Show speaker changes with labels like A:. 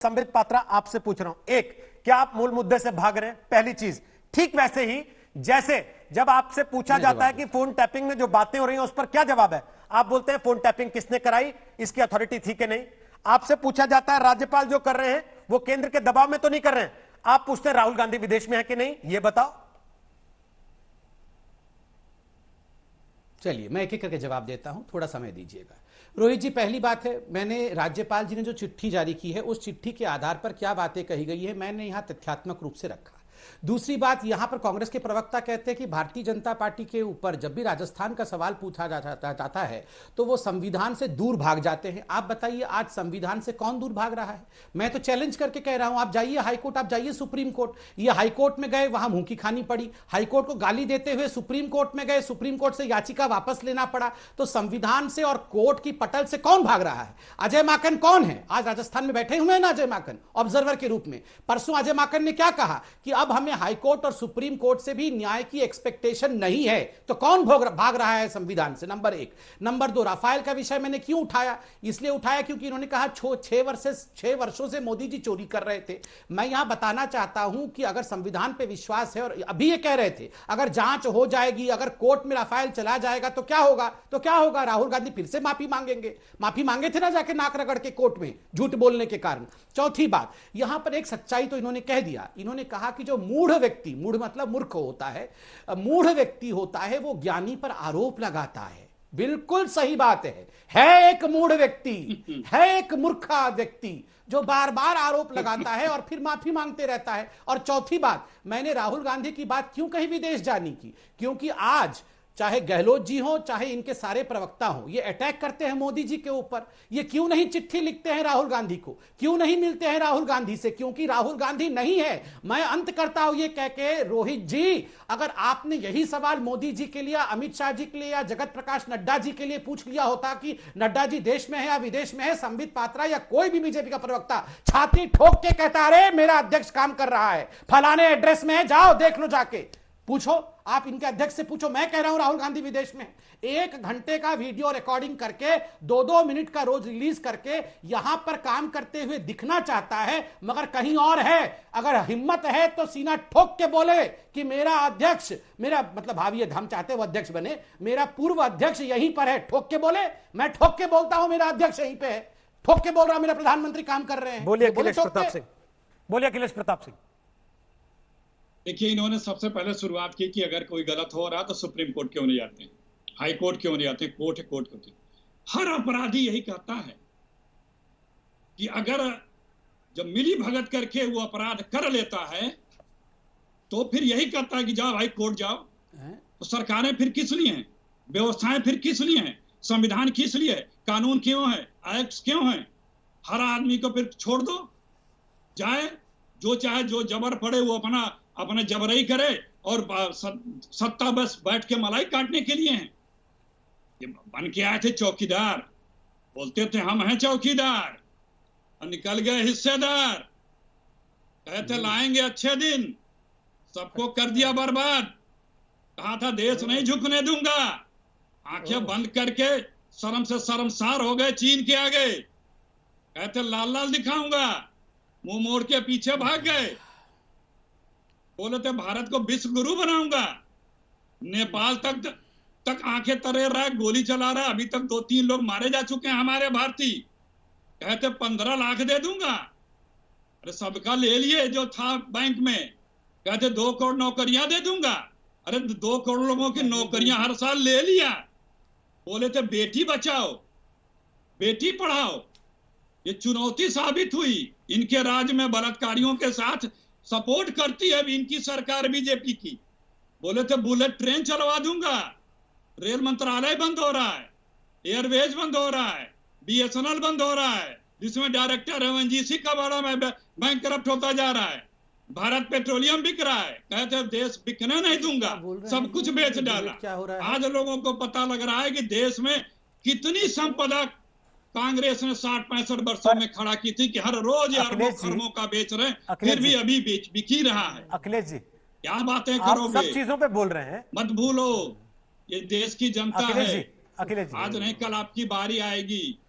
A: संबित पात्रा आपसे पूछ रहा हूं, एक, क्या आप मूल मुद्दे से भाग रहे हैं? पहली चीज। ठीक वैसे ही जैसे जब आपसे पूछा जाता है कि फोन टैपिंग में जो बातें हो रही हैं उस पर क्या जवाब है, आप बोलते हैं फोन टैपिंग किसने कराई, इसकी अथॉरिटी थी कि नहीं। आपसे पूछा जाता है राज्यपाल जो कर रहे हैं वो केंद्र के दबाव में तो नहीं कर रहे हैं, आप पूछते हैं राहुल गांधी विदेश में है कि नहीं, ये बताओ।
B: चलिए मैं एक एक करके जवाब देता हूं, थोड़ा समय दीजिएगा। रोहित जी, पहली बात है, मैंने राज्यपाल जी ने जो चिट्ठी जारी की है उस चिट्ठी के आधार पर क्या बातें कही गई है मैंने यहां तथ्यात्मक रूप से रखा। दूसरी बात, यहां पर कांग्रेस के प्रवक्ता कहते हैं कि भारतीय जनता पार्टी के ऊपर जब भी राजस्थान का सवाल पूछा जाता है तो वो संविधान से दूर भाग जाते हैं। आप बताइए आज संविधान से कौन दूर भाग रहा है? मैं तो चैलेंज करके कह रहा हूं, आप जाइए हाईकोर्ट, आप जाइए सुप्रीम कोर्ट। ये हाईकोर्ट में गए, वहां मुंह की खानी पड़ी, हाईकोर्ट को गाली देते हुए सुप्रीम कोर्ट में गए, सुप्रीम कोर्ट से याचिका वापस लेना पड़ा। तो संविधान से और कोर्ट की पटल से कौन भाग रहा है? अजय माकन कौन है? आज राजस्थान में बैठे हुए हैं ना अजय माकन, ऑब्जर्वर के रूप में। परसों अजय माकन ने क्या कहा कि अब हमें हाईकोर्ट और सुप्रीम कोर्ट से भी न्याय की एक्सपेक्टेशन नहीं है। तो कौन भाग रहा है संविधान से? नंबर एक। नंबर दो, राफेल का विषय मैंने क्यों उठाया? इसलिए उठाया क्योंकि इन्होंने कहा 6 वर्षों से मोदी जी चोरी कर रहे थे। मैं यहां बताना चाहता हूं कि अगर संविधान पे विश्वास है, और अभी ये कह रहे थे अगर जांच हो जाएगी, अगर कोर्ट में राफेल चला जाएगा तो क्या होगा? राहुल गांधी फिर से माफी मांगेंगे। माफी मांगे थे ना जाके नाक रगड़ के कोर्ट में झूठ बोलने के कारण। चौथी बात, यहां पर एक सच्चाई तो इन्होंने कह दिया। इन्होंने कहा कि जो मूढ़ व्यक्ति, मूढ़ मतलब मूर्ख होता है, मूढ़ व्यक्ति होता है वो ज्ञानी पर आरोप लगाता है। बिल्कुल सही बात है एक मूढ़ व्यक्ति, है एक मूर्खा व्यक्ति जो बार बार आरोप लगाता है और फिर माफी मांगते रहता है। और चौथी बात, मैंने राहुल गांधी की बात क्यों कही विदेश जाने की, क्योंकि आज चाहे गहलोत जी हो चाहे इनके सारे प्रवक्ता हो, ये अटैक करते हैं मोदी जी के ऊपर। ये क्यों नहीं चिट्ठी लिखते हैं राहुल गांधी को, क्यों नहीं मिलते हैं राहुल गांधी से? क्योंकि राहुल गांधी नहीं है। मैं अंत करता हूं ये कह के, रोहित जी, अगर आपने यही सवाल मोदी जी के लिए, अमित शाह जी के लिए या जगत प्रकाश नड्डा जी के लिए पूछ लिया होता कि नड्डा जी देश में है या विदेश में है, संबित पात्रा या कोई भी बीजेपी का प्रवक्ता छाती ठोक के कहता अरे मेरा अध्यक्ष काम कर रहा है, फलाने एड्रेस में है, जाओ देख लो जाके। पूछो, आप इनके अध्यक्ष से पूछो। मैं कह रहा हूं राहुल गांधी विदेश में। 1 घंटे का वीडियो रिकॉर्डिंग करके 2-2 मिनट का रोज रिलीज करके यहां पर काम करते हुए दिखना चाहता है, मगर कहीं और है। अगर हिम्मत है तो सीना ठोक के बोले कि मेरा अध्यक्ष, मेरा मतलब भावी हम चाहते वो अध्यक्ष बने, मेरा पूर्व अध्यक्ष यहीं पर है। ठोक के बोले। मैं ठोक के बोलता हूं मेरा अध्यक्ष यहीं पे है, ठोक के बोल रहा हूं मेरा प्रधानमंत्री काम कर रहे हैं।
A: बोलिए अखिलेश प्रताप सिंह, बोलिए अखिलेश प्रताप सिंह।
C: देखिए, इन्होंने सबसे पहले शुरुआत की कि अगर कोई गलत हो रहा तो सुप्रीम कोर्ट क्यों नहीं जाते, हाई कोर्ट क्यों नहीं जाते, कोर्ट है, कोर्ट होती। हर अपराधी यही कहता है कि अगर जब मिली भगत करके वो अपराध कर लेता है तो फिर यही कहता है कि जाओ भाई कोर्ट जाओ। तो सरकारें फिर किस लिए हैं, व्यवस्थाएं फिर किस लिए हैं, संविधान किस लिए है, कानून क्यों है, एक्ट क्यों है? हर आदमी को फिर छोड़ दो जाए, जो चाहे, जो जबर पड़े वो अपने जबरई करे, और सत्ता बस बैठ के मलाई काटने के लिए हैं। ये बन के आए थे चौकीदार, बोलते थे हम हैं चौकीदार, और निकल गए हिस्सेदार। कहते लाएंगे अच्छे दिन, सबको कर दिया बर्बाद। कहा था देश नहीं झुकने दूंगा, आंखें बंद करके शर्म से शर्मसार हो गए चीन के आगे। कहते लाल लाल दिखाऊंगा, मुंह मोड़ के पीछे भाग गए। बोले थे भारत को विश्व गुरु बनाऊंगा, नेपाल तक आंखें तरे रहा है, गोली चला रहा है। अभी तक 2-3 लोग मारे जा चुके हैं हमारे भारतीय। कहते 15 लाख दे दूंगा। अरे सबका ले लिए जो था बैंक में। कहते 2 करोड़ नौकरियां दे दूंगा। अरे 2 करोड़ लोगों की नौकरियां हर साल ले लिया। बोले थे बेटी बचाओ, बेटी पढ़ाओ। ये चुनौती साबित हुई। इनके राज्य में बलात्कारियों के साथ सपोर्ट करती है अभी इनकी सरकार बीजेपी की। बोले थे बुलेट ट्रेन चलवा दूंगा, रेल मंत्रालय बंद हो रहा है, एयरवेज बंद हो रहा है, बीएसएनएल बंद हो रहा है, जिसमें डायरेक्टर एनजीसी का बड़ा बैंक करप्ट होता जा रहा है, भारत पेट्रोलियम बिक रहा है। कहते देश बिकने नहीं दूंगा, सब कुछ बेच डाला। आज लोगों को पता लग रहा है कि देश में कितनी संपदा कांग्रेस ने 60-65 वर्षों में खड़ा की थी कि हर रोज अरबों खरबों का बेच रहे, फिर भी अभी बिक ही रहा है।
A: अखिलेश जी
C: क्या बातें करोगे,
A: सब चीजों पे बोल रहे हैं।
C: मत भूलो ये देश की जनता है।
A: अखिलेश जी,
C: आज नहीं कल आपकी बारी आएगी।